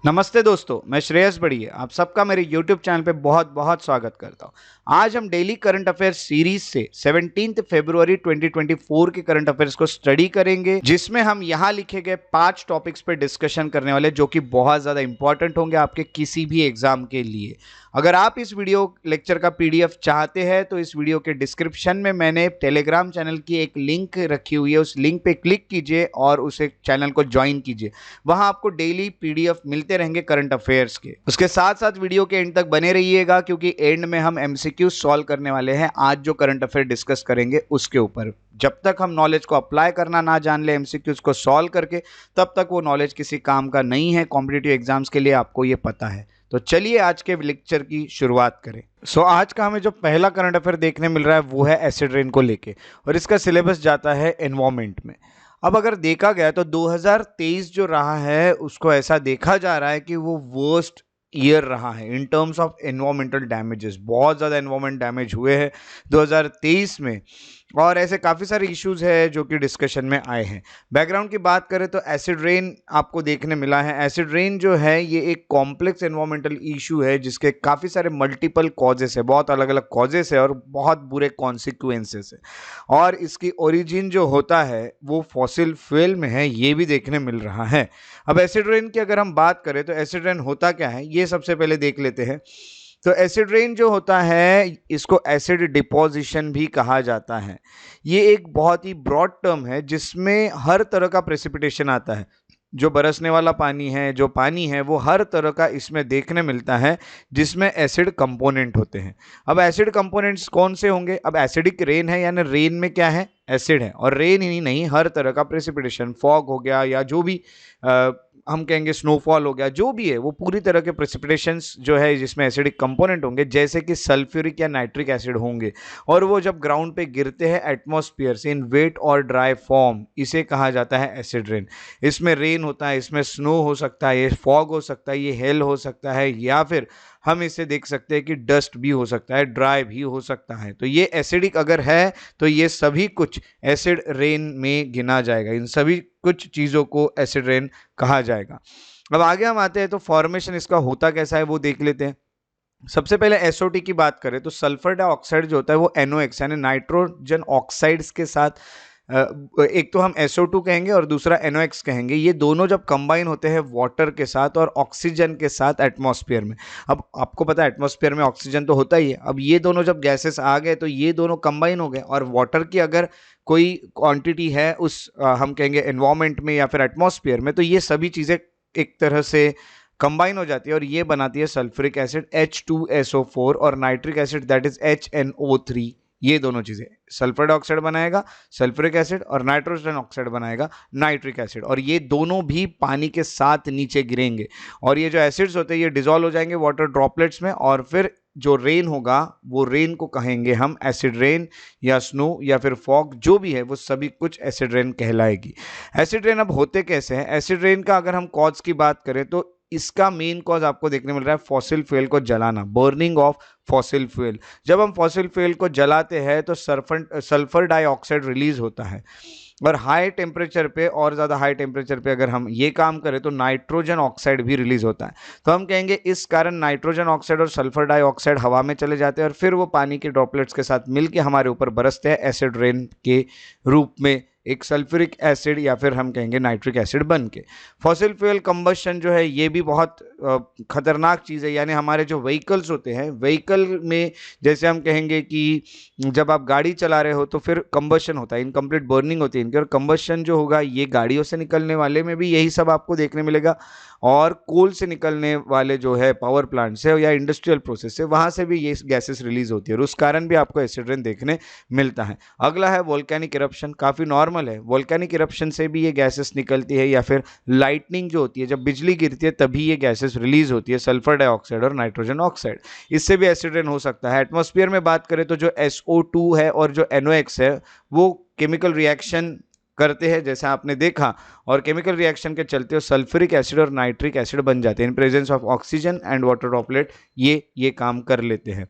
नमस्ते दोस्तों, मैं श्रेयस बढ़िया आप सबका मेरे YouTube चैनल पे बहुत बहुत स्वागत करता हूँ। आज हम डेली करंट अफेयर्स सीरीज से 17 फरवरी 2024 के करंट अफेयर्स को स्टडी करेंगे, जिसमें हम यहाँ लिखे गए 5 टॉपिक्स पे डिस्कशन करने वाले, जो कि बहुत ज़्यादा इंपॉर्टेंट होंगे आपके किसी भी एग्जाम के लिए। अगर आप इस वीडियो लेक्चर का PDF चाहते हैं तो इस वीडियो के डिस्क्रिप्शन में मैंने टेलीग्राम चैनल की एक लिंक रखी हुई है, उस लिंक पे क्लिक कीजिए और उस चैनल को ज्वाइन कीजिए। वहां आपको डेली PDF मिलते रहेंगे करंट अफेयर्स के। उसके साथ साथ वीडियो के एंड तक बने रहिएगा, क्योंकि एंड में हम MCQ सॉल्व करने वाले हैं आज जो करंट अफेयर डिस्कस करेंगे उसके ऊपर। जब तक हम नॉलेज को अप्लाई करना ना जान ले MCQs को सॉल्व करके, तब तक वो नॉलेज किसी काम का नहीं है कॉम्पिटिटिव एग्जाम्स के लिए, आपको ये पता है। तो चलिए आज के लेक्चर की शुरुआत करें। आज का हमें जो पहला करंट अफेयर देखने मिल रहा है वो है एसिड रेन को लेके, और इसका सिलेबस जाता है एनवायरमेंट में। अब अगर देखा गया तो 2023 जो रहा है उसको ऐसा देखा जा रहा है कि वो वर्स्ट ईयर रहा है in terms of environmental damages. बहुत ज़्यादा एनवायरमेंट डैमेज हुए हैं 2023 में, और ऐसे काफ़ी सारे इश्यूज है जो कि डिस्कशन में आए हैं। बैकग्राउंड की बात करें तो एसिड रेन आपको देखने मिला है। एसिड रेन जो है ये एक कॉम्प्लेक्स एनवायरमेंटल इशू है जिसके काफ़ी सारे मल्टीपल कॉजेस है, बहुत अलग अलग कॉजेस है और बहुत बुरे कॉन्सिक्वेंसेस है। और इसकी ओरिजिन जो होता है वो फॉसिल फ्यूल में है, ये भी देखने मिल रहा है। अब एसिड रेन की अगर हम बात करें तो एसिड रेन होता क्या है ये सबसे पहले देख लेते हैं। तो एसिड रेन जो होता है इसको एसिड डिपोजिशन भी कहा जाता है। ये एक बहुत ही ब्रॉड टर्म है जिसमें हर तरह का प्रेसिपिटेशन आता है। जो बरसने वाला पानी है, जो पानी है, वो हर तरह का इसमें देखने मिलता है जिसमें एसिड कंपोनेंट होते हैं। अब एसिड कंपोनेंट्स कौन से होंगे? अब एसिडिक रेन है, यानी रेन में क्या है? एसिड है। और रेन ही नहीं, हर तरह का प्रेसिपिटेशन, फॉग हो गया या जो भी हम कहेंगे स्नोफॉल हो गया, जो भी है वो पूरी तरह के प्रेसिपिटेशंस जो है जिसमें एसिडिक कंपोनेंट होंगे, जैसे कि सल्फ्यूरिक या नाइट्रिक एसिड होंगे। और वो जब ग्राउंड पे गिरते हैं एटमॉस्फेयर से इन वेट और ड्राई फॉर्म, इसे कहा जाता है एसिड रेन। इसमें रेन होता है, इसमें स्नो हो सकता है, ये फॉग हो सकता है, ये हेल हो सकता है, या फिर हम इसे देख सकते हैं कि डस्ट भी हो सकता है, ड्राई भी हो सकता है। तो ये एसिडिक अगर है तो ये सभी कुछ एसिड रेन में गिना जाएगा। इन सभी कुछ चीज़ों को एसिड रेन कहा जाएगा। अब आगे हम आते हैं तो फॉर्मेशन इसका होता कैसा है वो देख लेते हैं। सबसे पहले SO2 की बात करें तो सल्फर डाइऑक्साइड जो होता है वो NOx यानी नाइट्रोजन ऑक्साइड्स के साथ, एक तो हम SO2 कहेंगे और दूसरा NOx कहेंगे, ये दोनों जब कंबाइन होते हैं वाटर के साथ और ऑक्सीजन के साथ एटमॉस्फेयर में। अब आपको पता है एटमॉस्फेयर में ऑक्सीजन तो होता ही है। अब ये दोनों जब गैसेस आ गए तो ये दोनों कंबाइन हो गए, और वाटर की अगर कोई क्वांटिटी है उस हम कहेंगे एनवायरमेंट में या फिर एटमॉस्फेयर में, तो ये सभी चीज़ें एक तरह से कंबाइन हो जाती है और ये बनाती है सल्फ्यूरिक एसिड H2SO4 और nitric acid that is HNO3। ये दोनों चीजें, सल्फर डाइऑक्साइड बनाएगा सल्फ्यूरिक एसिड और नाइट्रोजन ऑक्साइड बनाएगा नाइट्रिक एसिड, और ये दोनों भी पानी के साथ नीचे गिरेंगे। और ये जो एसिड्स होते हैं ये डिसॉल्व हो जाएंगे वाटर ड्रॉपलेट्स में, और फिर जो रेन होगा वो रेन को कहेंगे हम एसिड रेन या स्नो या फिर फॉग, जो भी है वो सभी कुछ एसिड रेन कहलाएगी। एसिड रेन अब होते कैसे हैं? एसिड रेन का अगर हम कॉज की बात करें तो इसका मेन कॉज आपको देखने मिल रहा है फॉसिल फ्यूल को जलाना, बर्निंग ऑफ फॉसिल फ्यूल। जब हम फॉसिल फ्यूल को जलाते हैं तो सल्फर डाइऑक्साइड रिलीज होता है, और हाई टेम्परेचर पे और ज़्यादा हाई टेम्परेचर पे अगर हम ये काम करें तो नाइट्रोजन ऑक्साइड भी रिलीज होता है। तो हम कहेंगे इस कारण नाइट्रोजन ऑक्साइड और सल्फर डाइऑक्साइड हवा में चले जाते हैं और फिर वो पानी के ड्रॉपलेट्स के साथ मिलकर हमारे ऊपर बरसते हैं एसिड रेन के रूप में, एक सल्फ्यूरिक एसिड या फिर हम कहेंगे नाइट्रिक एसिड बन के। फॉसिल फ्यूल कंबशन जो है ये भी बहुत खतरनाक चीज़ है। यानी हमारे जो व्हीकल्स होते हैं, व्हीकल में जैसे हम कहेंगे कि जब आप गाड़ी चला रहे हो तो फिर कंबशन होता है, इनकम्प्लीट बर्निंग होती है इनकी, और कंबशन जो होगा ये गाड़ियों से निकलने वाले में भी यही सब आपको देखने मिलेगा, और कोल से निकलने वाले जो है पावर प्लांट से या इंडस्ट्रियल प्रोसेस से, वहाँ से भी ये गैसेस रिलीज होती है और उस कारण भी आपको एसिड रेन देखने मिलता है। अगला है वोल्केनिक इरप्शन, काफ़ी नॉर्मल है। वोल्केनिक इरप्शन से भी ये गैसेस निकलती है, या फिर लाइटनिंग जो होती है, जब बिजली गिरती है तभी ये गैसेस रिलीज होती है, सल्फर डाइऑक्साइड और नाइट्रोजन ऑक्साइड, इससे भी एसिड रेन हो सकता है। एटमॉस्फेयर में बात करें तो जो SO2 है और जो NOx है वो केमिकल रिएक्शन करते हैं जैसा आपने देखा, और केमिकल रिएक्शन के चलते सल्फ्यूरिक एसिड और नाइट्रिक एसिड बन जाते हैं in presence of oxygen and water droplet, ये काम कर लेते हैं।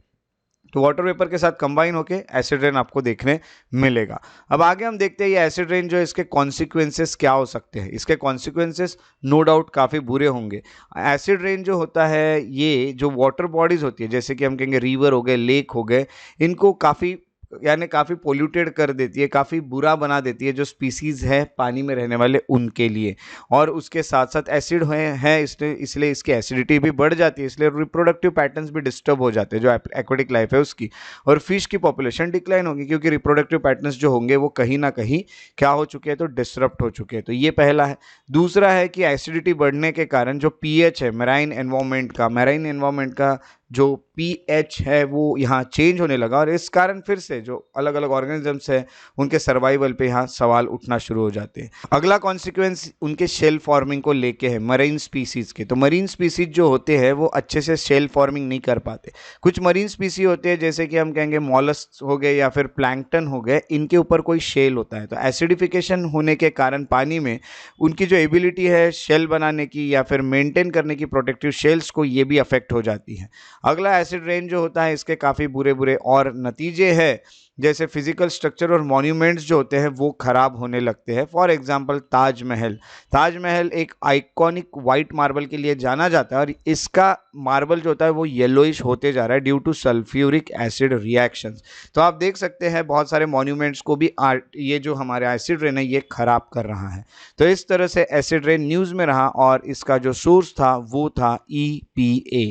तो वाटर वेपर के साथ कंबाइन होके एसिड रेन आपको देखने मिलेगा। अब आगे हम देखते हैं ये एसिड रेन जो है इसके कॉन्सिक्वेंसेस क्या हो सकते हैं। इसके कॉन्सिक्वेंसेस नो डाउट काफ़ी बुरे होंगे। एसिड रेन जो होता है ये जो वाटर बॉडीज होती है, जैसे कि हम कहेंगे रिवर हो गए, लेक हो गए, इनको काफ़ी यानी काफ़ी पोल्यूटेड कर देती है, काफ़ी बुरा बना देती है जो स्पीसीज है पानी में रहने वाले उनके लिए। और उसके साथ साथ एसिड है इसलिए इसकी एसिडिटी भी बढ़ जाती है, इसलिए रिप्रोडक्टिव पैटर्न्स भी डिस्टर्ब हो जाते हैं जो एक्वेटिक लाइफ है उसकी। और फिश की पॉपुलेशन डिक्लाइन होगी क्योंकि रिप्रोडक्टिव पैटर्न्स जो होंगे वो कहीं ना कहीं क्या हो चुके हैं, तो डिसरप्ट हो चुके हैं। तो ये पहला है। दूसरा है कि एसिडिटी बढ़ने के कारण जो पीएच है मैराइन एनवायरनमेंट का जो पीएच है वो यहाँ चेंज होने लगा, और इस कारण फिर से जो अलग अलग ऑर्गेनिजम्स है उनके सर्वाइवल पे यहाँ सवाल उठना शुरू हो जाते हैं। अगला कॉन्सिक्वेंस उनके शेल फॉर्मिंग को लेके है, मरीन स्पीसीज के। तो मरीन स्पीसीज जो होते हैं वो अच्छे से शेल फॉर्मिंग नहीं कर पाते। कुछ मरीन स्पीसी होते हैं जैसे कि हम कहेंगे मॉलस्क हो गए या फिर प्लैंकटन हो गए, इनके ऊपर कोई शेल होता है। तो एसिडिफिकेशन होने के कारण पानी में उनकी जो एबिलिटी है शेल बनाने की या फिर मेंटेन करने की प्रोटेक्टिव शेल्स को, ये भी अफेक्ट हो जाती है। अगला एसिड रेन जो होता है इसके काफ़ी बुरे बुरे और नतीजे हैं, जैसे फिजिकल स्ट्रक्चर और मॉन्यूमेंट्स जो होते हैं वो खराब होने लगते हैं। फॉर एग्जांपल ताजमहल एक आइकॉनिक वाइट मार्बल के लिए जाना जाता है, और इसका मार्बल जो होता है वो येलोइश होते जा रहा है due to sulphuric acid reactions. तो आप देख सकते हैं बहुत सारे मॉन्यूमेंट्स को भी ये जो हमारे एसिड रेन है ये खराब कर रहा है। तो इस तरह से एसिड रेन न्यूज़ में रहा, और इसका जो सोर्स था वो था EPA,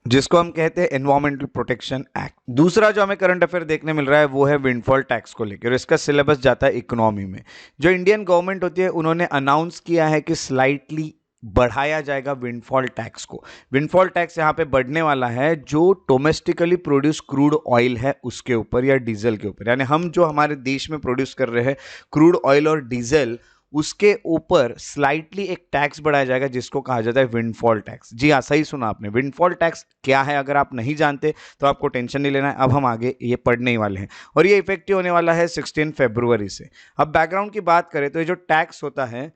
जिसको हम कहते हैं एनवायरमेंटल प्रोटेक्शन एक्ट। दूसरा जो हमें करंट अफेयर देखने मिल रहा है वो है विंडफॉल टैक्स को लेकर, और इसका सिलेबस जाता है इकोनॉमी में। जो इंडियन गवर्नमेंट होती है उन्होंने अनाउंस किया है कि स्लाइटली बढ़ाया जाएगा विंडफॉल टैक्स को। विंडफॉल टैक्स यहाँ पे बढ़ने वाला है जो डोमेस्टिकली प्रोड्यूस क्रूड ऑयल है उसके ऊपर या डीजल के ऊपर, यानी हम जो हमारे देश में प्रोड्यूस कर रहे हैं क्रूड ऑयल और डीजल, उसके ऊपर स्लाइटली एक टैक्स बढ़ाया जाएगा जिसको कहा जाता है विंडफॉल टैक्स। जी हाँ, सही सुना आपने। विंडफॉल टैक्स क्या है अगर आप नहीं जानते तो आपको टेंशन नहीं लेना है, अब हम आगे ये पढ़ने ही वाले हैं, और ये इफेक्टिव होने वाला है 16 फरवरी से। अब बैकग्राउंड की बात करें तो ये जो टैक्स होता है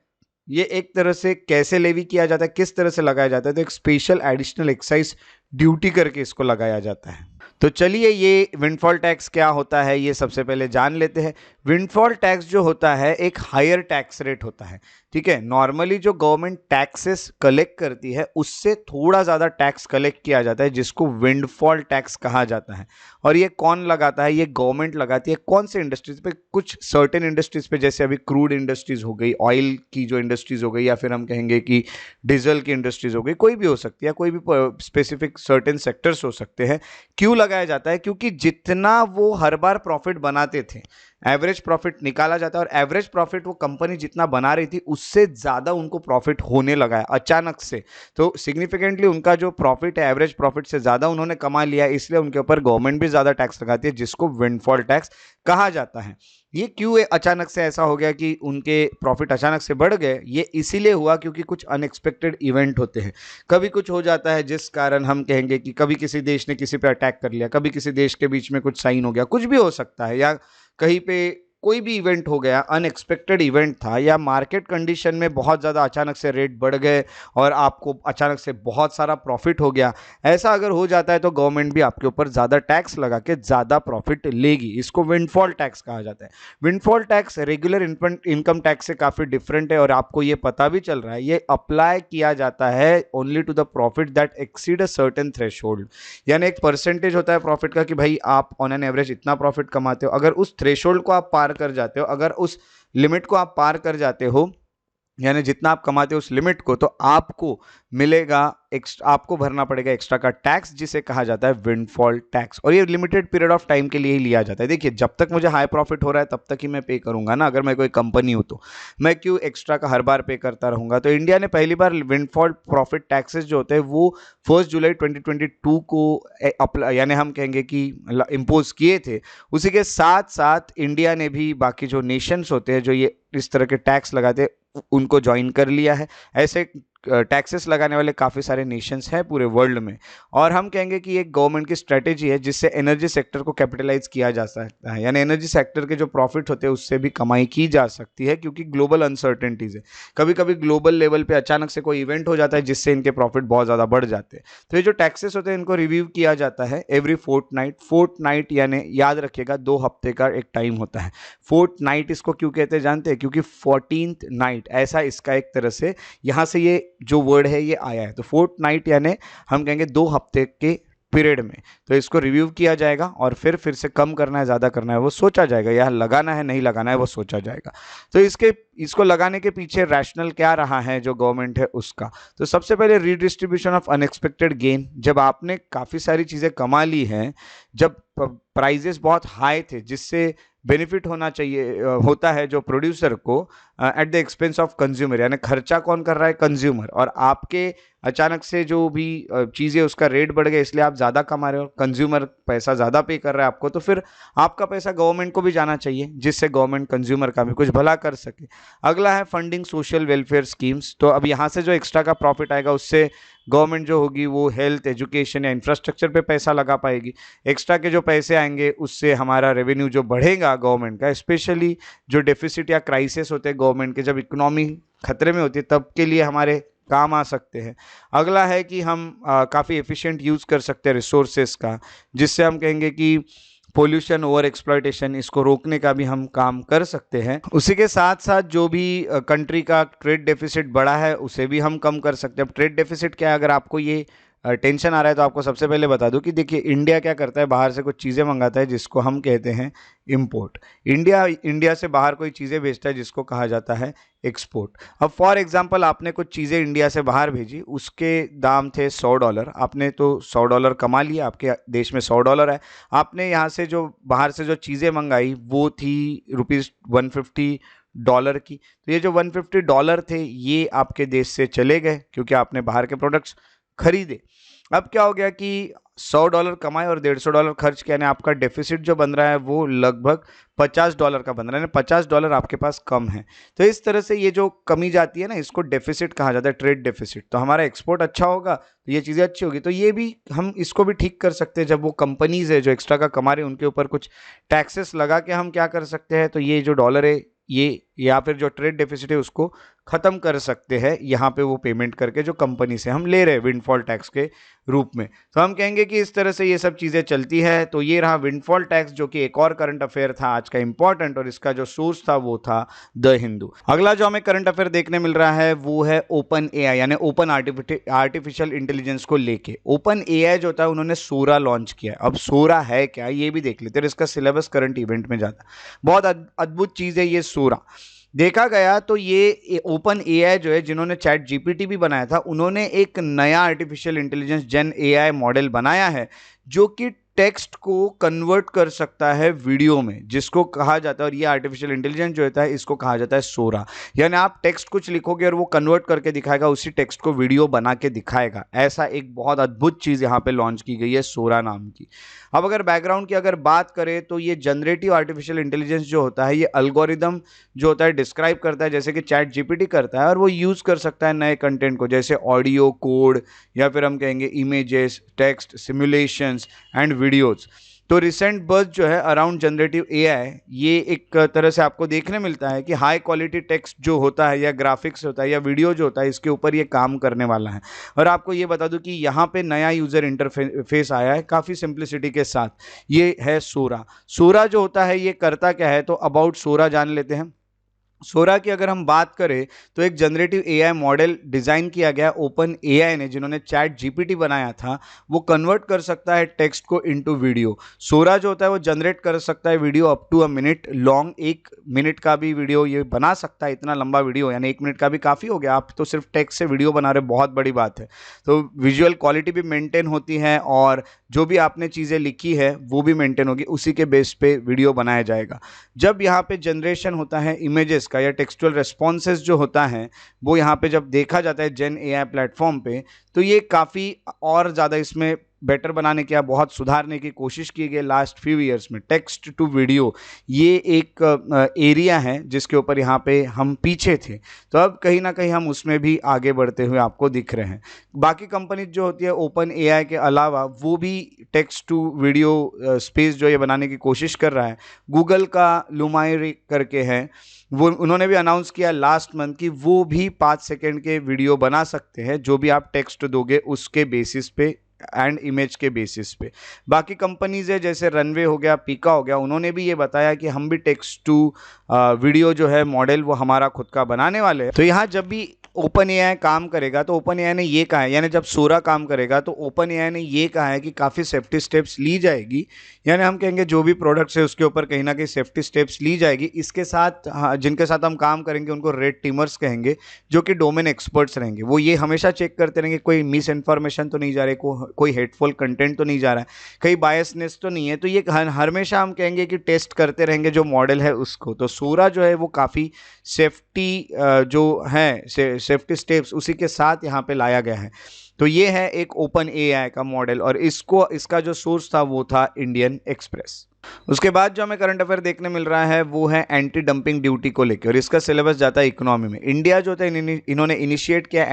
ये एक तरह से कैसे लेवी किया जाता है, किस तरह से लगाया जाता है, तो एक स्पेशल एडिशनल एक्साइज ड्यूटी करके इसको लगाया जाता है। तो चलिए ये विंडफॉल टैक्स क्या होता है ये सबसे पहले जान लेते हैं। विंडफॉल टैक्स जो होता है एक हायर टैक्स रेट होता है, ठीक है। नॉर्मली जो गवर्नमेंट टैक्सेस कलेक्ट करती है उससे थोड़ा ज़्यादा टैक्स कलेक्ट किया जाता है जिसको विंडफॉल टैक्स कहा जाता है। और ये कौन लगाता है? ये गवर्नमेंट लगाती है। कौन से इंडस्ट्रीज पे? कुछ सर्टेन इंडस्ट्रीज पे, जैसे अभी क्रूड इंडस्ट्रीज हो गई, ऑयल की जो इंडस्ट्रीज हो गई, या फिर हम कहेंगे कि डीजल की इंडस्ट्रीज हो गई, कोई भी हो सकती है, कोई भी स्पेसिफिक सर्टेन सेक्टर्स हो सकते हैं। क्यों लगाया जाता है? क्योंकि जितना वो हर बार प्रॉफिट बनाते थे, एवरेज प्रॉफिट निकाला जाता है, और एवरेज प्रॉफिट वो कंपनी जितना बना रही थी उससे ज़्यादा उनको प्रॉफिट होने लगा है अचानक से। तो सिग्निफिकेंटली उनका जो प्रॉफिट है एवरेज प्रॉफिट से ज़्यादा उन्होंने कमा लिया, इसलिए उनके ऊपर गवर्नमेंट भी ज़्यादा टैक्स लगाती है जिसको विंडफॉल टैक्स कहा जाता है। ये क्यों अचानक से ऐसा हो गया कि उनके प्रॉफिट अचानक से बढ़ गए? ये इसीलिए हुआ क्योंकि कुछ अनएक्सपेक्टेड इवेंट होते हैं। कभी कुछ हो जाता है जिस कारण हम कहेंगे कि कभी किसी देश ने किसी पे अटैक कर लिया, कभी किसी देश के बीच में कुछ साइन हो गया, कुछ भी हो सकता है, या कहीं पे कोई भी इवेंट हो गया, अनएक्सपेक्टेड इवेंट था, या मार्केट कंडीशन में बहुत ज़्यादा अचानक से रेट बढ़ गए और आपको अचानक से बहुत सारा प्रॉफिट हो गया। ऐसा अगर हो जाता है तो गवर्नमेंट भी आपके ऊपर ज़्यादा टैक्स लगा के ज़्यादा प्रॉफिट लेगी। इसको विंडफॉल टैक्स कहा जाता है। Windfall tax regular income tax से काफ़ी डिफरेंट है, और आपको ये पता भी चल रहा है। ये अप्लाई किया जाता है only to the profit that exceed a certain threshold, यानी एक परसेंटेज होता है प्रॉफिट का कि भाई आप ऑन एन एवरेज इतना प्रॉफिट कमाते हो। अगर उस थ्रेशोल्ड को आप पार कर जाते हो, अगर उस लिमिट को आप पार कर जाते हो, यानी जितना आप कमाते हो उस लिमिट को, तो आपको मिलेगा आपको भरना पड़ेगा एक्स्ट्रा का टैक्स जिसे कहा जाता है विंडफॉल टैक्स। और ये लिमिटेड पीरियड ऑफ टाइम के लिए ही लिया जाता है। देखिए, जब तक मुझे हाई प्रॉफिट हो रहा है तब तक ही मैं पे करूंगा ना। अगर मैं कोई कंपनी हूं तो मैं क्यों एक्स्ट्रा का हर बार पे करता रहूंगा? तो इंडिया ने पहली बार विंडफॉल प्रॉफिट टैक्सेस जो होते हैं वो 1 जुलाई 2022 को यानी हम कहेंगे कि इम्पोज किए थे। उसी के साथ साथ इंडिया ने भी बाकी जो नेशंस होते हैं जो ये इस तरह के टैक्स लगाते हैं उनको ज्वाइन कर लिया है। ऐसे टैक्सेस लगाने वाले काफ़ी सारे नेशंस हैं पूरे वर्ल्ड में, और हम कहेंगे कि एक गवर्नमेंट की स्ट्रेटेजी है जिससे एनर्जी सेक्टर को कैपिटलाइज किया जा सकता है, यानी एनर्जी सेक्टर के जो प्रॉफिट होते हैं उससे भी कमाई की जा सकती है, क्योंकि ग्लोबल अनसर्टेनिटीज है। कभी कभी ग्लोबल लेवल पे अचानक से कोई इवेंट हो जाता है जिससे इनके प्रॉफिट बहुत ज़्यादा बढ़ जाते हैं। तो ये जो टैक्सेस होते हैं इनको रिव्यू किया जाता है एवरी फोर्टनाइट, यानी याद रखिएगा 2 हफ्ते का एक टाइम होता है। फोर्टनाइट इसको क्यों कहते हैं जानते हैं? क्योंकि 14th नाइट, ऐसा इसका एक तरह से यहाँ से ये जो वर्ड है ये आया है। तो फोर्टनाइट यानी हम कहेंगे 2 हफ्ते के पीरियड में तो इसको रिव्यू किया जाएगा और फिर से कम करना है ज़्यादा करना है वो सोचा जाएगा, या लगाना है नहीं लगाना है वो सोचा जाएगा। तो इसको लगाने के पीछे रैशनल क्या रहा है जो गवर्नमेंट है उसका? तो सबसे पहले रीडिस्ट्रीब्यूशन ऑफ अनएक्सपेक्टेड गेन। जब आपने काफ़ी सारी चीज़ें कमा ली हैं, जब प्राइजेस बहुत हाई थे जिससे बेनिफिट होना चाहिए होता है जो प्रोड्यूसर को at the expense of consumer, यानी खर्चा कौन कर रहा है? कंज्यूमर। और आपके अचानक से जो भी चीज़ें उसका रेट बढ़ गया इसलिए आप ज़्यादा कमा रहे हो, कंज्यूमर पैसा ज़्यादा पे कर रहा है आपको, तो फिर आपका पैसा गवर्नमेंट को भी जाना चाहिए जिससे गवर्नमेंट कंज्यूमर का भी कुछ भला कर सके। अगला है फंडिंग सोशल वेलफेयर स्कीम्स। तो अब यहाँ से जो एक्स्ट्रा का प्रॉफिट आएगा उससे गवर्नमेंट जो होगी वो हेल्थ, एजुकेशन या इंफ्रास्ट्रक्चर पे पैसा लगा पाएगी। एक्स्ट्रा के जो पैसे आएंगे उससे हमारा रेवेन्यू जो बढ़ेगा गवर्नमेंट का, स्पेशली जो डेफिसिट या क्राइसिस होते हैं गवर्नमेंट के, जब इकोनॉमी खतरे में होती है तब के लिए हमारे काम आ सकते हैं। अगला है कि हम काफ़ी एफिशिएंट यूज़ कर सकते हैं रिसोर्सेस का, जिससे हम कहेंगे कि पोल्यूशन, ओवर एक्सप्लॉयटेशन, इसको रोकने का भी हम काम कर सकते हैं। उसी के साथ साथ जो भी कंट्री का ट्रेड डेफिसिट बढ़ा है उसे भी हम कम कर सकते हैं। अब ट्रेड डेफिसिट क्या है, अगर आपको ये टेंशन आ रहा है तो आपको सबसे पहले बता दूं कि देखिए इंडिया क्या करता है, बाहर से कुछ चीज़ें मंगाता है जिसको हम कहते हैं इंपोर्ट। इंडिया से बाहर कोई चीज़ें भेजता है जिसको कहा जाता है एक्सपोर्ट। अब फॉर एग्जांपल आपने कुछ चीज़ें इंडिया से बाहर भेजी, उसके दाम थे $100, आपने तो $100 कमा लिया, आपके देश में $100 है। आपने यहाँ से जो बाहर से जो चीज़ें मंगाई वो थी $150 की। तो ये जो $150 थे ये आपके देश से चले गए क्योंकि आपने बाहर के प्रोडक्ट्स खरीदे। अब क्या हो गया कि $100 कमाए और $150 खर्च किया, यानी आपका डेफिसिट जो बन रहा है वो लगभग $50 का बन रहा है, यानी $50 आपके पास कम है। तो इस तरह से ये जो कमी जाती है ना, इसको डेफिसिट कहा जाता है, ट्रेड डेफिसिट। तो हमारा एक्सपोर्ट अच्छा होगा तो ये चीज़ें अच्छी होगी। तो ये भी हम इसको भी ठीक कर सकते हैं, जब वो कंपनीज है जो एक्स्ट्रा का कमा रहे हैं उनके ऊपर कुछ टैक्सेस लगा के हम क्या कर सकते हैं, तो ये जो डॉलर है ये या फिर जो ट्रेड डेफिसिट है उसको ख़त्म कर सकते हैं यहाँ पे वो पेमेंट करके जो कंपनी से हम ले रहे हैं विंडफॉल टैक्स के रूप में। तो हम कहेंगे कि इस तरह से ये सब चीज़ें चलती है। तो ये रहा विंडफॉल टैक्स, जो कि एक और करंट अफेयर था आज का इंपॉर्टेंट, और इसका जो सोर्स था वो था द हिंदू। अगला जो हमें करंट अफेयर देखने मिल रहा है वो है ओपन एआई, यानी ओपन आर्टिफिशियल इंटेलिजेंस को लेके। ओपन एआई जो होता है उन्होंने सोरा लॉन्च किया है। अब सोरा है क्या ये भी देख लेते हैं, इसका सिलेबस करंट इवेंट में जाता है। बहुत अद्भुत चीज़ है ये सोरा। देखा गया तो ये ओपन एआई जो है, जिन्होंने चैट जीपीटी भी बनाया था, उन्होंने एक नया आर्टिफिशियल इंटेलिजेंस जेन एआई मॉडल बनाया है जो कि टेक्स्ट को कन्वर्ट कर सकता है वीडियो में, जिसको कहा जाता है, और ये आर्टिफिशियल इंटेलिजेंस जो होता है इसको कहा जाता है सोरा। यानी आप टेक्स्ट कुछ लिखोगे और वो कन्वर्ट करके दिखाएगा, उसी टेक्स्ट को वीडियो बना के दिखाएगा। ऐसा एक बहुत अद्भुत चीज़ यहाँ पे लॉन्च की गई है सोरा नाम की। अब अगर बैकग्राउंड की अगर बात करें तो ये जनरेटिव आर्टिफिशियल इंटेलिजेंस जो होता है, ये अल्गोरिदम जो होता है डिस्क्राइब करता है जैसे कि चैट जीपीटी करता है, और वो यूज़ कर सकता है नए कंटेंट को, जैसे ऑडियो, कोड, या फिर हम कहेंगे images, text, simulations and videos. तो रिसेंट बज़ जो है अराउंड जनरेटिव एआई, ये एक तरह से आपको देखने मिलता है कि हाई क्वालिटी टेक्स्ट जो होता है या ग्राफिक्स होता है या वीडियो जो होता है, इसके ऊपर ये काम करने वाला है। और आपको ये बता दूं कि यहाँ पे नया यूज़र इंटरफेस आया है काफ़ी सिंप्लिसिटी के साथ, ये है सोरा। सोरा जो होता है ये करता क्या है, तो अबाउट सोरा जान लेते हैं। सोरा की अगर हम बात करें तो एक जनरेटिव एआई मॉडल डिज़ाइन किया गया ओपन एआई ने, जिन्होंने चैट जीपीटी बनाया था। वो कन्वर्ट कर सकता है टेक्स्ट को इनटू वीडियो। सोरा जो होता है वो जनरेट कर सकता है video up to 1 minute long, 1 minute का भी वीडियो ये बना सकता है। इतना लंबा वीडियो, यानी 1 मिनट का भी काफ़ी हो गया, आप तो सिर्फ टेक्स्ट से वीडियो बना रहे, बहुत बड़ी बात है। तो विजुअल क्वालिटी भी मेंटेन होती है और जो भी आपने चीज़ें लिखी है वो भी मेंटेन होगी, उसी के बेस पे वीडियो बनाया जाएगा। जब यहाँ पे जनरेशन होता है इमेजेस का या टेक्सचुअल रेस्पॉन्सेज जो होता है वो यहाँ पे जब देखा जाता है जेन एआई प्लेटफॉर्म पे, तो ये काफ़ी और ज़्यादा इसमें बेटर बनाने की या बहुत सुधारने की कोशिश की गई लास्ट फ्यू ईयर्स में। टेक्स्ट टू वीडियो ये एक एरिया है जिसके ऊपर यहाँ पे हम पीछे थे, तो अब कहीं ना कहीं हम उसमें भी आगे बढ़ते हुए आपको दिख रहे हैं। बाकी कंपनीज जो होती है ओपन एआई के अलावा वो भी टेक्स्ट टू वीडियो स्पेस जो ये बनाने की कोशिश कर रहा है। गूगल का लुमाई करके है, वो उन्होंने भी अनाउंस किया लास्ट मंथ कि वो भी 5 सेकंड के वीडियो बना सकते हैं जो भी आप टेक्स्ट दोगे उसके बेसिस पे एंड इमेज के बेसिस पे। बाकी कंपनीज है जैसे रनवे हो गया, पीका हो गया, उन्होंने भी ये बताया कि हम भी टेक्स्ट टू वीडियो जो है मॉडल वो हमारा खुद का बनाने वाले हैं। तो यहाँ जब भी ओपन एआई काम करेगा तो ओपन एआई ने ये कहा है, यानी जब सोरा काम करेगा तो ओपन एआई ने ये कहा है कि काफ़ी सेफ्टी स्टेप्स ली जाएगी, यानी हम कहेंगे जो भी प्रोडक्ट्स है उसके ऊपर कहीं ना कहीं सेफ्टी स्टेप्स ली जाएगी। इसके साथ जिनके साथ हम काम करेंगे उनको रेड टीमर्स कहेंगे, जो कि डोमेन एक्सपर्ट्स रहेंगे। वो ये हमेशा चेक करते रहेंगे कोई मिस इन्फॉर्मेशन तो नहीं जा रही, कोई हेटफुल कंटेंट तो नहीं जा रहा है, कहीं बायसनेस तो नहीं है। तो ये हमेशा हम कहेंगे कि टेस्ट करते रहेंगे जो मॉडल है उसको। तो सोरा जो है वो काफ़ी सेफ्टी जो है सेफ्टी स्टेप्स उसी के साथ यहाँ पे लाया गया है। तो ये है एक ओपन एआई का मॉडल और इसका जो सोर्स था वो था इंडियन एक्सप्रेस। उसके बाद जो हमें करंट अफेयर देखने मिल रहा है वो है एंटी डंपिंग ड्यूटी को लेकर, और इसका सिलेबस जाता है इकोनॉमी में। इंडिया जो था इन्होंने इनिशिएट किया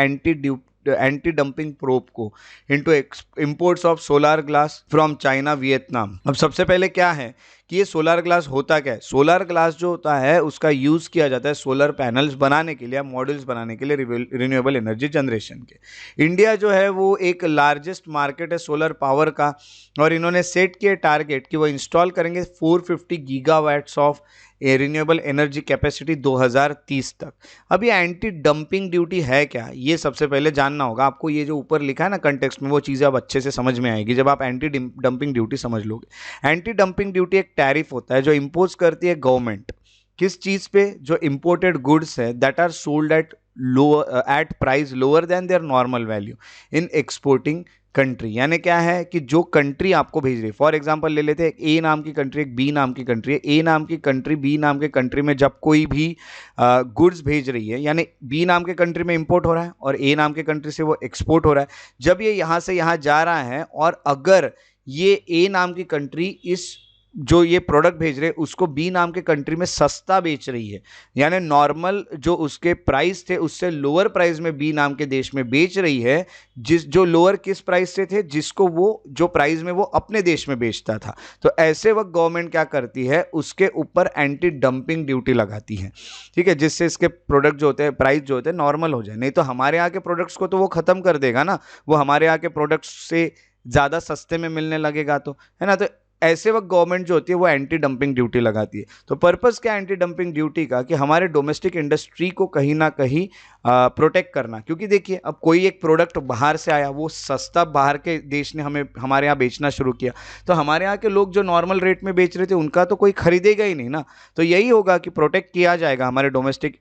एंटी डंपिंग प्रोब को into imports of solar glass from China Vietnam. अब सबसे पहले क्या है कि ये सोलार ग्लास होता क्या है? सोलार ग्लास जो होता है उसका यूज़ किया जाता है सोलर पैनल्स बनाने के लिए, मॉडल्स बनाने के लिए, रिन्यूएबल एनर्जी जनरेशन के। इंडिया जो है वो एक लार्जेस्ट मार्केट है सोलर पावर का, और इन्होंने सेट किया टारगेट कि वो इंस्टॉल करेंगे 450 gigawatts of renewable energy capacity 2030 तक। अब ये एंटी डंपिंग ड्यूटी है क्या, ये सबसे पहले जानना होगा आपको। ये जो ऊपर लिखा है ना कंटेक्स्ट में, वो चीज़ें अब अच्छे से समझ में आएगी जब आप एंटी डंपिंग ड्यूटी समझ लोगे। एंटी डंपिंग ड्यूटी एक टैरिफ होता है जो इम्पोज करती है गवर्नमेंट किस चीज़ पे? जो इम्पोर्टेड गुड्स है that are sold at price lower than their normal value in exporting country. यानी क्या है कि जो कंट्री आपको भेज रही है, फॉर एग्जांपल ले लेते हैं एक ए नाम की कंट्री, एक बी नाम की कंट्री है। ए नाम की कंट्री बी नाम के कंट्री में जब कोई भी गुड्स भेज रही है, यानी बी नाम के कंट्री में इंपोर्ट हो रहा है और ए नाम के कंट्री से वो एक्सपोर्ट हो रहा है, जब ये यहाँ से यहाँ जा रहा है और अगर ये ए नाम की कंट्री इस जो ये प्रोडक्ट भेज रहे हैं उसको बी नाम के कंट्री में सस्ता बेच रही है, यानी नॉर्मल जो उसके प्राइस थे उससे लोअर प्राइस में बी नाम के देश में बेच रही है, जो लोअर किस प्राइस से थे, जिसको वो जो प्राइस में वो अपने देश में बेचता था। तो ऐसे वक्त गवर्नमेंट क्या करती है, उसके ऊपर एंटी डंपिंग ड्यूटी लगाती है, ठीक है, जिससे इसके प्रोडक्ट जो होते हैं प्राइस जो होते हैं नॉर्मल हो जाए। नहीं तो हमारे यहाँ के प्रोडक्ट्स को तो वो खत्म कर देगा ना, वो हमारे यहाँ के प्रोडक्ट्स से ज़्यादा सस्ते में मिलने लगेगा, तो है ना। तो ऐसे वक्त गवर्नमेंट जो होती है वो एंटी डंपिंग ड्यूटी लगाती है। तो पर्पस क्या एंटी डंपिंग ड्यूटी का, कि हमारे डोमेस्टिक इंडस्ट्री को कहीं ना कहीं प्रोटेक्ट करना। क्योंकि देखिए अब कोई एक प्रोडक्ट बाहर से आया, वो सस्ता बाहर के देश ने हमारे यहाँ बेचना शुरू किया, तो हमारे यहाँ के लोग जो नॉर्मल रेट में बेच रहे थे उनका तो कोई खरीदेगा ही नहीं ना। तो यही होगा कि प्रोटेक्ट किया जाएगा हमारे डोमेस्टिक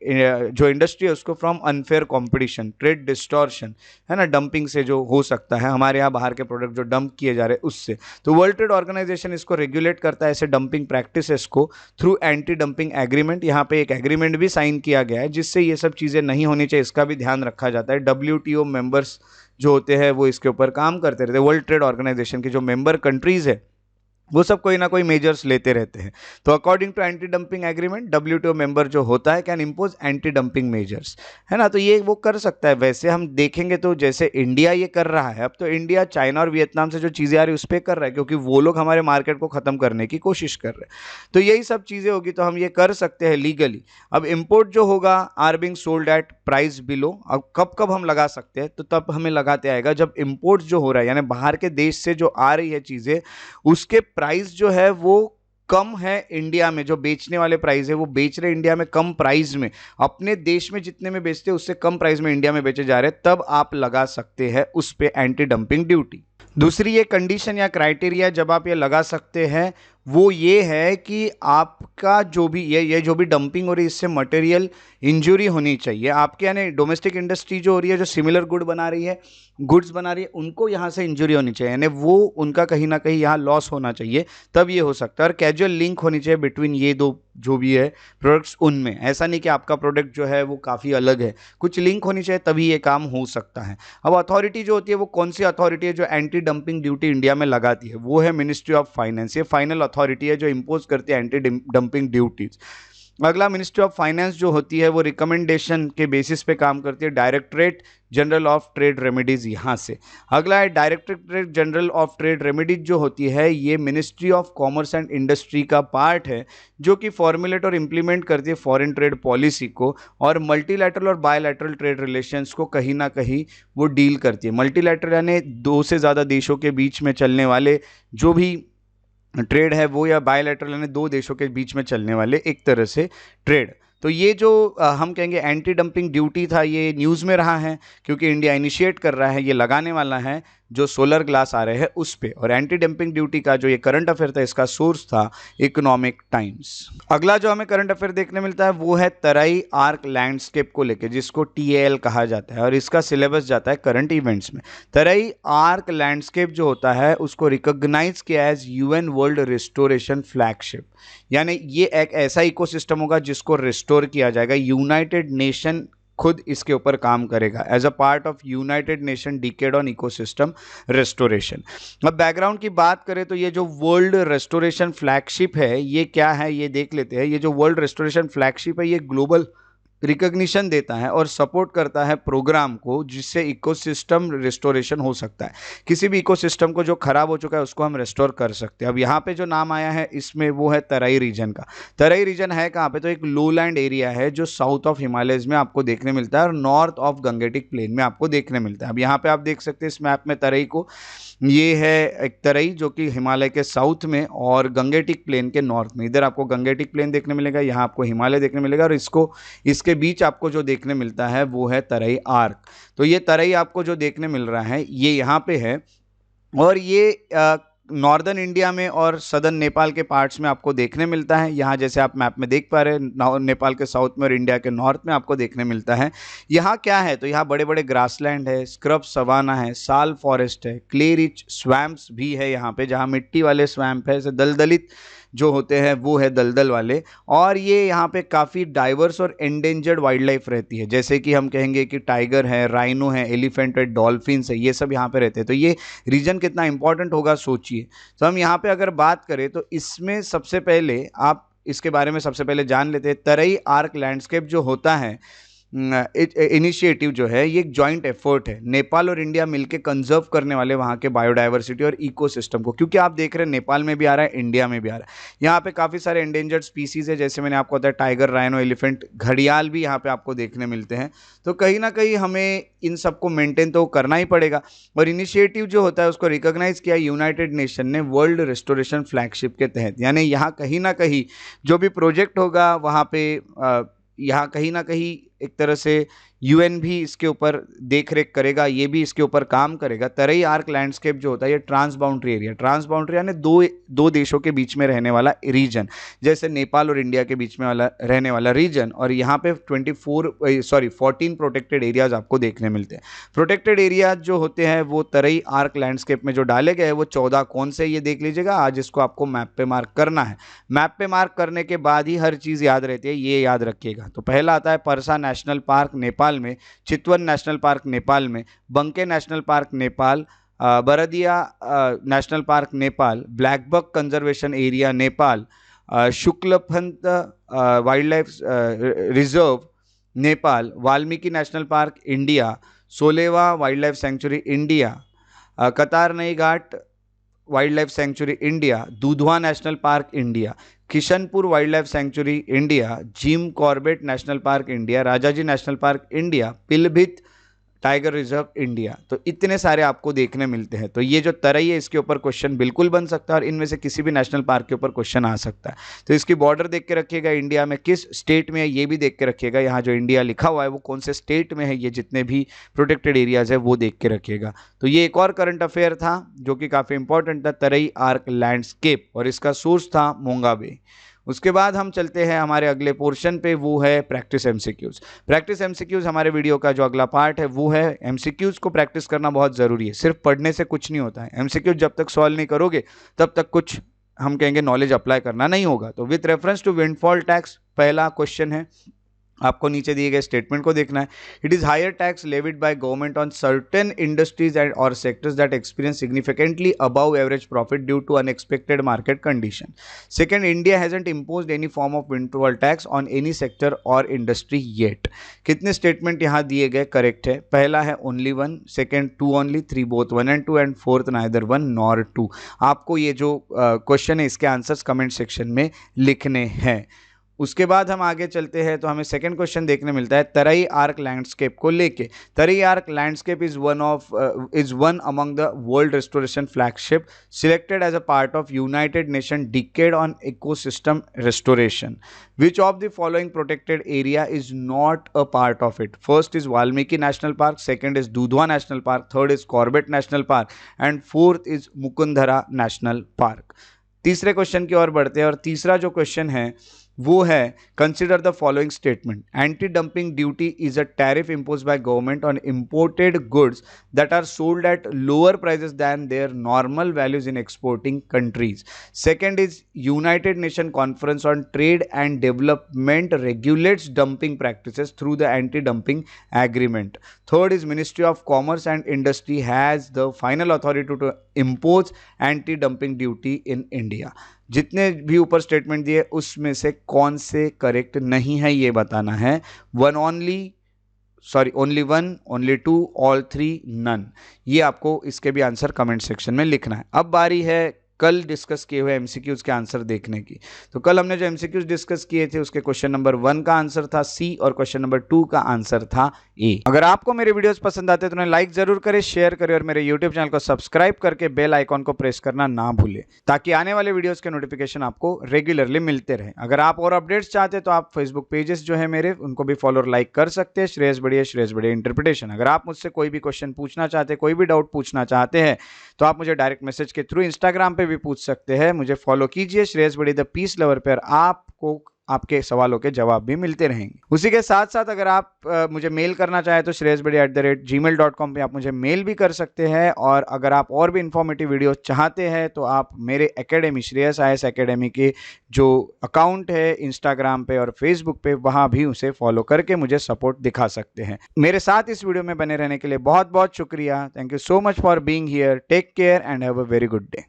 जो इंडस्ट्री है उसको from unfair competition, trade distortion, है ना, डंपिंग से जो हो सकता है हमारे यहाँ बाहर के प्रोडक्ट जो डंप किए जा रहे हैं उससे। तो वर्ल्ड ट्रेड ऑर्गेनाइजेशन इसको रेगुलेट करता है ऐसे डंपिंग प्रैक्टिसेस को थ्रू एंटी डंपिंग एग्रीमेंट। यहाँ पे एक एग्रीमेंट भी साइन किया गया है जिससे ये सब चीज़ें नहीं होनी चाहिए, इसका भी ध्यान रखा जाता है। WTO मेंबर्स जो होते हैं वो इसके ऊपर काम करते रहते हैं। वर्ल्ड ट्रेड ऑर्गेनाइजेशन की जो मेंबर कंट्रीज है वो सब कोई ना कोई मेजर्स लेते रहते हैं। तो according to anti dumping agreement WTO member जो होता है can impose anti dumping measures, है ना। तो ये वो कर सकता है। वैसे हम देखेंगे तो जैसे इंडिया ये कर रहा है, अब तो इंडिया चाइना और वियतनाम से जो चीज़ें आ रही है उस पर कर रहा है, क्योंकि वो लोग हमारे मार्केट को ख़त्म करने की कोशिश कर रहे हैं। तो यही सब चीज़ें होगी तो हम ये कर सकते हैं लीगली। अब इम्पोर्ट जो होगा are being sold at price below. अब कब हम लगा सकते हैं, तो तब हमें लगाते आएगा जब इम्पोर्ट जो हो रहा है, यानी बाहर के देश से जो आ रही है चीज़ें, उसके प्राइस जो है वो कम है इंडिया में, जो बेचने वाले प्राइस है वो बेच रहे इंडिया में कम प्राइस में, अपने देश में जितने में बेचते हैं उससे कम प्राइस में इंडिया में बेचे जा रहे हैं, तब आप लगा सकते हैं उस पे एंटी डंपिंग ड्यूटी। दूसरी ये कंडीशन या क्राइटेरिया जब आप ये लगा सकते हैं वो ये है कि आपका जो भी ये जो भी डंपिंग हो रही है इससे मटेरियल इंजरी होनी चाहिए आपके, यानी डोमेस्टिक इंडस्ट्री जो हो रही है, जो सिमिलर गुड्स बना रही है, उनको यहाँ से इंजरी होनी चाहिए, यानी वो उनका कहीं ना कहीं यहाँ लॉस होना चाहिए, तब ये हो सकता है। और कैजुअल लिंक होनी चाहिए बिटवीन ये दो जो भी है प्रोडक्ट्स, उनमें ऐसा नहीं कि आपका प्रोडक्ट जो है वो काफ़ी अलग है, कुछ लिंक होनी चाहिए तभी ये काम हो सकता है। अब अथॉरिटी जो होती है वो कौन सी अथॉरिटी है जो एंटी डंपिंग ड्यूटी इंडिया में लगाती है? वो है मिनिस्ट्री ऑफ फाइनेंस। ये फाइनल अथॉरिटी है जो इंपोज करती है एंटी डंपिंग ड्यूटीज। अगला, मिनिस्ट्री ऑफ फाइनेंस जो होती है वो रिकमेंडेशन के बेसिस पे काम करती है, directorate general of trade remedies यहाँ से। अगला है directorate general of trade remedies जो होती है ये ministry of commerce and industry का पार्ट है, जो कि फॉर्मुलेट और इम्प्लीमेंट करती है फॉरेन ट्रेड पॉलिसी को, और मल्टीलैटरल और बायलैटरल ट्रेड रिलेशंस को कहीं ना कहीं वो डील करती है। मल्टीलैटरल यानी दो से ज़्यादा देशों के बीच में चलने वाले जो भी ट्रेड है वो, या बायलैटरल यानी दो देशों के बीच में चलने वाले एक तरह से ट्रेड। तो ये जो हम कहेंगे एंटी डंपिंग ड्यूटी था, ये न्यूज़ में रहा है क्योंकि इंडिया इनिशिएट कर रहा है, ये लगाने वाला है जो सोलर ग्लास आ रहे हैं उस पे। और एंटी डंपिंग ड्यूटी का जो ये करंट अफेयर था इसका सोर्स था इकोनॉमिक टाइम्स। अगला जो हमें करंट अफेयर देखने मिलता है वो है तराई आर्क लैंडस्केप को लेकर, जिसको TAL कहा जाता है, और इसका सिलेबस जाता है करंट इवेंट्स में। तराई आर्क लैंडस्केप जो होता है उसको रिकॉग्नाइज किया as UN world restoration flagship, यानी ये एक ऐसा इकोसिस्टम होगा जिसको रिस्टोर किया जाएगा, यूनाइटेड नेशन खुद इसके ऊपर काम करेगा as a part of United Nation decade on ecosystem restoration. अब बैकग्राउंड की बात करें तो ये जो वर्ल्ड रेस्टोरेशन फ्लैगशिप है ये क्या है ये देख लेते हैं। ये जो वर्ल्ड रेस्टोरेशन फ्लैगशिप है ये ग्लोबल रिकॉग्निशन देता है और सपोर्ट करता है प्रोग्राम को जिससे इकोसिस्टम रिस्टोरेशन हो सकता है। किसी भी इकोसिस्टम को जो खराब हो चुका है उसको हम रिस्टोर कर सकते हैं। अब यहाँ पे जो नाम आया है इसमें वो है तराई रीजन का। तराई रीजन है कहाँ पे? तो एक लोलैंड एरिया है जो साउथ ऑफ हिमालयज में आपको देखने मिलता है और नॉर्थ ऑफ गंगेटिक प्लेन में आपको देखने मिलता है। अब यहाँ पे आप देख सकते हैं इस मैप में तराई को, ये है एक तराई जो कि हिमालय के साउथ में और गंगेटिक प्लेन के नॉर्थ में। इधर आपको गंगेटिक प्लेन देखने मिलेगा, यहाँ आपको हिमालय देखने मिलेगा, और इसके बीच आपको जो देखने मिलता है वो है तराई आर्क। तो ये तराई आपको जो देखने मिल रहा है ये यहाँ पे है, और ये नॉर्दर्न इंडिया में और सदर्न नेपाल के पार्ट्स में आपको देखने मिलता है। यहाँ जैसे आप मैप में देख पा रहे हैं नेपाल के साउथ में और इंडिया के नॉर्थ में आपको देखने मिलता है। यहाँ क्या है? तो यहाँ बड़े बड़े ग्रासलैंड है, स्क्रब सवाना है, साल फॉरेस्ट है, क्ले रिच स्वैम्प्स भी है यहाँ पे, जहाँ मिट्टी वाले स्वैम्प है, दलदलित जो होते हैं वो है दलदल वाले। और ये यहाँ पे काफ़ी डाइवर्स और एंडेंजर्ड वाइल्ड लाइफ रहती है, जैसे कि हम कहेंगे कि टाइगर है, राइनो है, एलिफेंट है, डॉल्फिन्स है, ये सब यहाँ पे रहते हैं। तो ये रीजन कितना इंपॉर्टेंट होगा सोचिए। तो हम यहाँ पे अगर बात करें तो इसमें सबसे पहले आप इसके बारे में सबसे पहले जान लेते हैं। तराई आर्क लैंडस्केप जो होता है इनिशिएटिव जो है ये एक जॉइंट एफर्ट है, नेपाल और इंडिया मिलकर कंजर्व करने वाले वहाँ के बायोडाइवर्सिटी और इकोसिस्टम को। क्योंकि आप देख रहे हैं नेपाल में भी आ रहा है, इंडिया में भी आ रहा है। यहाँ पे काफ़ी सारे एंडेंजर्ड स्पीसीज है, जैसे मैंने आपको बताया टाइगर, राइनो, एलिफेंट, घड़ियाल भी यहाँ पे आपको देखने मिलते हैं। तो कहीं ना कहीं हमें इन सबको मेंटेन तो करना ही पड़ेगा। और इनिशिएटिव जो होता है उसको रिकॉग्नाइज किया यूनाइटेड नेशन ने वर्ल्ड रिस्टोरेशन फ्लैगशिप के तहत, यानी यहाँ कहीं ना कहीं जो भी प्रोजेक्ट होगा वहाँ पे यहाँ कहीं ना कहीं एक तरह से UN भी इसके ऊपर देख रेख करेगा, ये भी इसके ऊपर काम करेगा। तराई आर्क लैंडस्केप जो होता है ये trans boundary area, trans boundary यानी दो देशों के बीच में रहने वाला रीजन, जैसे नेपाल और इंडिया के बीच में वाला रहने वाला रीजन। और यहाँ पे 14 प्रोटेक्टेड एरियाज आपको देखने मिलते हैं। प्रोटेक्टेड एरियाज जो होते हैं वो तराई आर्क लैंडस्केप में जो डाले गए वो 14 कौन से ये देख लीजिएगा। आज इसको आपको मैप पे मार्क करना है। मैप पे मार्क करने के बाद ही हर चीज़ याद रहती है, ये याद रखिएगा। तो पहला आता है परसा नेशनल पार्क नेपाल में, चितवन नेशनल पार्क नेपाल में, Banke national park Nepal, Bardiya national park Nepal, blackbuck conservation area Nepal, Shuklaphanta wildlife reserve Nepal, Valmiki national park India, Sohelwa wildlife sanctuary India, Katarniaghat wildlife sanctuary India, Dudhwa national park India, Kishanpur wildlife sanctuary India, Jim Corbett national park India, Rajaji national park India, Pilibhit tiger reserve India. तो इतने सारे आपको देखने मिलते हैं। तो ये जो तराई है इसके ऊपर क्वेश्चन बिल्कुल बन सकता है और इनमें से किसी भी नेशनल पार्क के ऊपर क्वेश्चन आ सकता है। तो इसकी बॉर्डर देख के रखिएगा, इंडिया में किस स्टेट में है ये भी देख के रखिएगा। यहाँ जो इंडिया लिखा हुआ है वो कौन से स्टेट में है, ये जितने भी प्रोटेक्टेड एरियाज है वो देख के रखिएगा। तो ये एक और करंट अफेयर था जो कि काफ़ी इंपॉर्टेंट था, तराई आर्क लैंडस्केप, और इसका सोर्स था मोंगा बे। उसके बाद हम चलते हैं हमारे अगले पोर्शन पे, वो है प्रैक्टिस एमसीक्यूज। प्रैक्टिस एमसीक्यूज हमारे वीडियो का जो अगला पार्ट है वो है। एमसीक्यूज को प्रैक्टिस करना बहुत ज़रूरी है, सिर्फ पढ़ने से कुछ नहीं होता है। एमसीक्यूज जब तक सॉल्व नहीं करोगे तब तक कुछ हम कहेंगे नॉलेज अप्लाई करना नहीं होगा। तो with reference to windfall tax पहला क्वेश्चन है, आपको नीचे दिए गए स्टेटमेंट को देखना है। It is higher tax levied by government on certain industries and और sectors that experience significantly above average profit due to unexpected market condition. Second, India hasn't imposed any form of windfall tax on any sector और industry yet. कितने statement यहाँ दिए गए correct है? पहला है only one, second two only, three both one and two, and fourth neither one nor two. आपको ये जो क्वेश्चन है इसके आंसर्स कमेंट सेक्शन में लिखने हैं। उसके बाद हम आगे चलते हैं तो हमें सेकंड क्वेश्चन देखने मिलता है तराई आर्क लैंडस्केप को लेके। Terai arc landscape is one among the world restoration flagship selected as a part of United Nation decade on ecosystem restoration. Which of the following protected area is not a part of it? First is Valmiki national park, second is Dudhwa national park, third is Corbett national park and fourth is Mukundra national park. तीसरे question की ओर बढ़ते हैं और तीसरा जो question है वो है consider the following statement. Anti dumping duty is a tariff impose by government on imported goods that are sold at lower prices than their normal values in exporting countries. Second is United Nation conference on trade and development regulates dumping practices through the anti dumping agreement. Third is ministry of commerce and industry has the final authority to impose anti dumping duty in India. जितने भी ऊपर statement दिए उसमें से कौन से correct नहीं है ये बताना है। Only one, only two, all three, none. ये आपको इसके भी आंसर कमेंट सेक्शन में लिखना है। अब बारी है कल डिस्कस किए हुए एमसीक्यूज के आंसर देखने की। तो कल हमने जो एमसीक्यूज डिस्कस किए थे उसके क्वेश्चन नंबर 1 का आंसर था सी और क्वेश्चन नंबर 2 का आंसर था ए। अगर आपको मेरे वीडियोस पसंद आते तो उन्हें लाइक जरूर करें, शेयर करें और मेरे यूट्यूब चैनल को सब्सक्राइब करके बेल आइकॉन को प्रेस करना ना भूलें ताकि आने वाले वीडियोस के नोटिफिकेशन आपको रेगुलरली मिलते रहे। अगर आप और अपडेट्स चाहते हैं तो आप फेसबुक पेजेस जो है मेरे उनको भी फॉलो और लाइक कर सकते हैं, श्रेयस बढ़िया इंटरप्रिटेशन। अगर आप मुझसे कोई भी क्वेश्चन पूछना चाहते हैं, कोई भी डाउट पूछना चाहते हैं तो आप मुझे डायरेक्ट मैसेज के थ्रू इंस्टाग्राम पे भी पूछ सकते हैं। मुझे फॉलो कीजिए श्रेयस बढ़िया द पीस लवर पर, आपको आपके सवालों के जवाब भी मिलते रहेंगे। उसी के साथ साथ अगर आप मुझे मेल करना चाहे तो shreyasbadi@gmail.com पे आप मुझे मेल भी कर सकते हैं। और अगर आप और भी इंफॉर्मेटिव वीडियो चाहते हैं तो आप मेरे एकेडमी श्रेयस IAS एकेडमी के जो अकाउंट है इंस्टाग्राम पे और फेसबुक पे वहां भी उसे फॉलो करके मुझे सपोर्ट दिखा सकते हैं। मेरे साथ इस वीडियो में बने रहने के लिए बहुत बहुत शुक्रिया। Thank you so much for being here. Take care and have a very good day.